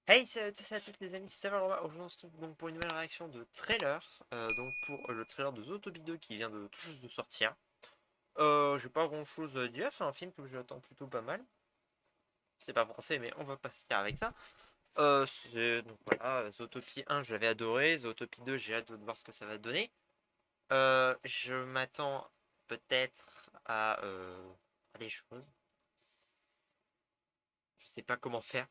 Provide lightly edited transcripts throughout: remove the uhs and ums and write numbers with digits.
Hey, salut à toutes les amis, c'est Valorant. Aujourd'hui on se retrouve donc pour une nouvelle réaction de trailer, donc pour le trailer de Zootopie 2 qui vient de tout juste de sortir. J'ai pas grand chose à dire, c'est un film que j'attends plutôt pas mal. C'est pas français mais on va pas se dire avec ça. Donc voilà, Zootopie 1 je l'avais adoré, Zootopie 2 j'ai hâte de voir ce que ça va donner. Je m'attends peut-être à des choses, je sais pas comment faire.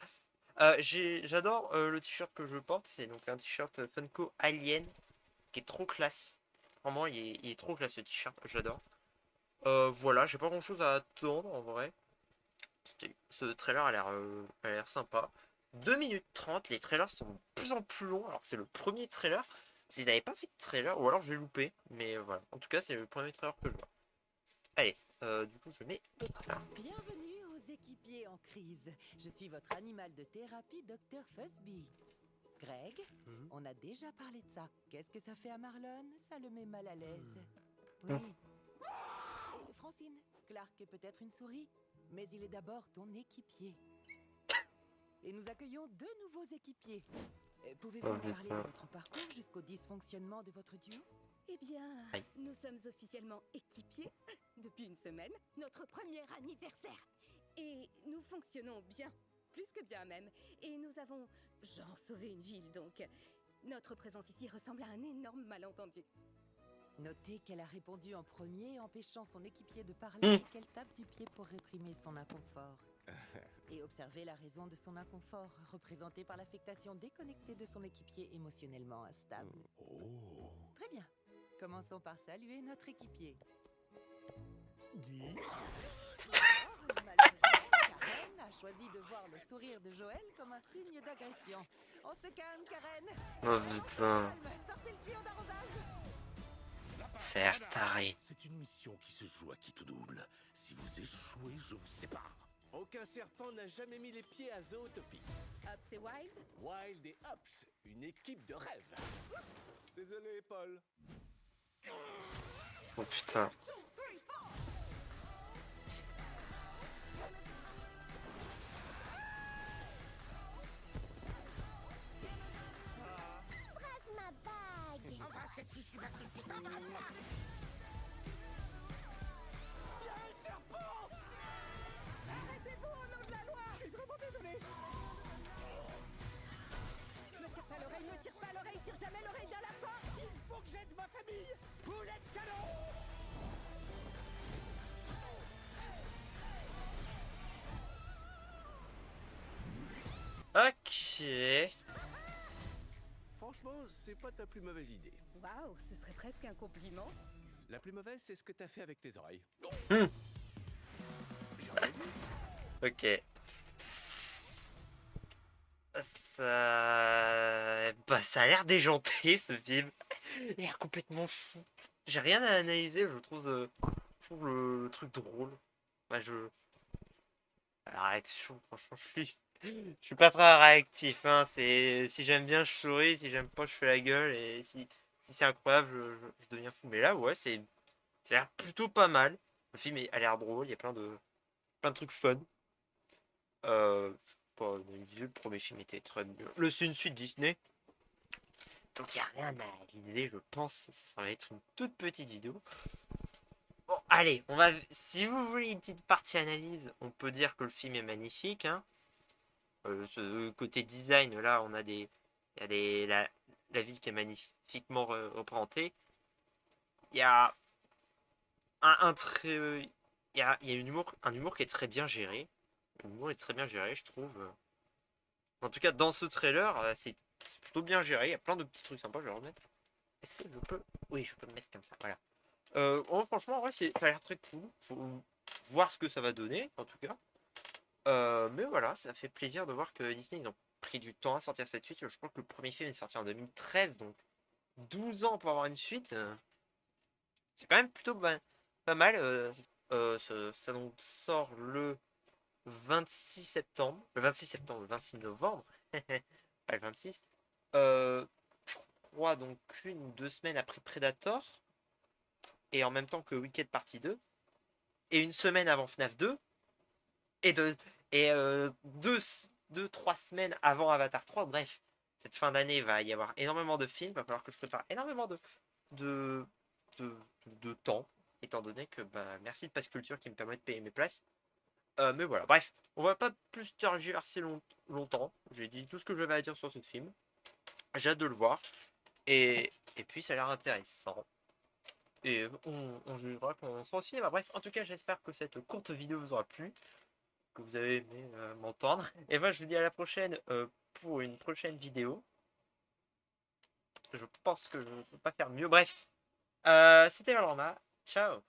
J'adore le t-shirt que je porte, c'est donc un t-shirt Funko Alien qui est trop classe. Vraiment, il est trop classe ce t-shirt, j'adore. Voilà, j'ai pas grand chose à attendre en vrai. Ce trailer a l'air sympa. 2 minutes 30, les trailers sont de plus en plus longs. Alors c'est le premier trailer. S'ils n'avaient pas fait de trailer, ou alors j'ai loupé. Mais voilà, en tout cas, c'est le premier trailer que je vois. Allez, du coup, je mets le trailer. Bienvenue aux équipiers en crise. Je suis votre animal de thérapie, Dr. Fuzzby. Greg, on a déjà parlé de ça. Qu'est-ce que ça fait à Marlon? Ça le met mal à l'aise. Oui. Et Francine, Clark est peut-être une souris, mais il est d'abord ton équipier. Et nous accueillons deux nouveaux équipiers. Pouvez-vous Oh me parler de putain. votre parcours jusqu'au dysfonctionnement de votre duo? Eh bien, Aïe. nous sommes officiellement équipiers depuis une semaine, notre premier anniversaire. Et nous fonctionnons bien, plus que bien même. Et nous avons, genre, sauvé une ville, donc notre présence ici ressemble à un énorme malentendu. Notez qu'elle a répondu en premier, empêchant son équipier de parler Hmm. et qu'elle tape du pied pour réprimer son inconfort. Et observez la raison de son inconfort, représentée par l'affectation déconnectée de son équipier émotionnellement instable. Oh. Très bien. Commençons par saluer notre équipier. Guy. Or, malheureusement, Karen a choisi de voir le sourire de Joël comme un signe d'agression. On se calme, Karen. Oh On se putain. calme. Sortez le tuyau d'arrosage. C'est taré. C'est une mission qui se joue à qui tout double. Si vous échouez, je vous sépare. Aucun serpent n'a jamais mis les pieds à Zootopie. Hobbs et Wild, Wild et Hops, une équipe de rêve. Désolé, Paul. Oh putain. Ma bague. Embrasse cette fichue magnifique. Embrasse-la. Il y a un serpent. arrêtez-vous au nom de la loi! Je suis vraiment désolé. Ne tire pas l'oreille, ne tire pas l'oreille, tire jamais l'oreille de la porte! Il faut que j'aide ma famille. Poulet de canon. Ok. Franchement, c'est pas ta plus mauvaise idée. Waouh, ce serait presque un compliment. La plus mauvaise, c'est ce que t'as fait avec tes oreilles. Hmm. J'en ai vu. Ok. Ça a l'air déjanté ce film. Il a l'air complètement fou. J'ai rien à analyser, je trouve le truc drôle. Bah, la réaction, franchement, je suis pas très réactif. Hein. Si j'aime bien, je souris. Si j'aime pas, je fais la gueule. Et si c'est incroyable, je deviens fou. Mais là, ouais, ça a l'air plutôt pas mal. Le film a l'air drôle. Il y a plein de trucs fun. Euh, le premier film était très bien. C'est une suite Disney. Donc il n'y a rien à analyser, je pense. Ça va être une toute petite vidéo. Bon, allez, si vous voulez une petite partie analyse, on peut dire que le film est magnifique. Hein. Ce côté design, là, il y a la ville qui est magnifiquement représentée. Il y a un très, il y a un humour qui est très bien géré. L'humour est très bien géré, je trouve. En tout cas, dans ce trailer, c'est plutôt bien géré. Il y a plein de petits trucs sympas. Je vais le remettre. Est-ce que je peux. Oui, je peux me mettre comme ça. Voilà. Franchement, ouais, ça a l'air très cool. Faut voir ce que ça va donner, en tout cas. Mais voilà, ça fait plaisir de voir que Disney, ils ont pris du temps à sortir cette suite. Je crois que le premier film est sorti en 2013, donc 12 ans pour avoir une suite. C'est quand même plutôt pas mal. Ça donc sort le 26 septembre. Le 26 septembre, le 26 novembre. Pas le 26. Je crois donc 1 ou 2 semaines après Predator. Et en même temps que Wicked Partie 2. Et une semaine avant FNAF 2. Et, deux, 2-3 semaines avant Avatar 3. Bref, cette fin d'année, il va y avoir énormément de films. Il va falloir que je prépare énormément de, de temps, étant donné que bah, merci de Pass Culture qui me permet de payer mes places. Mais voilà, bref, on va pas plus tergiverser longtemps. J'ai dit tout ce que j'avais à dire sur ce film. J'ai hâte de le voir. Et puis ça a l'air intéressant. Et on jugera quand on sera au cinéma. Bref, en tout cas, j'espère que cette courte vidéo vous aura plu, que vous avez aimé m'entendre. Et moi, je vous dis à la prochaine pour une prochaine vidéo. Je pense que je ne peux pas faire mieux. Bref, c'était Valorama. Ciao.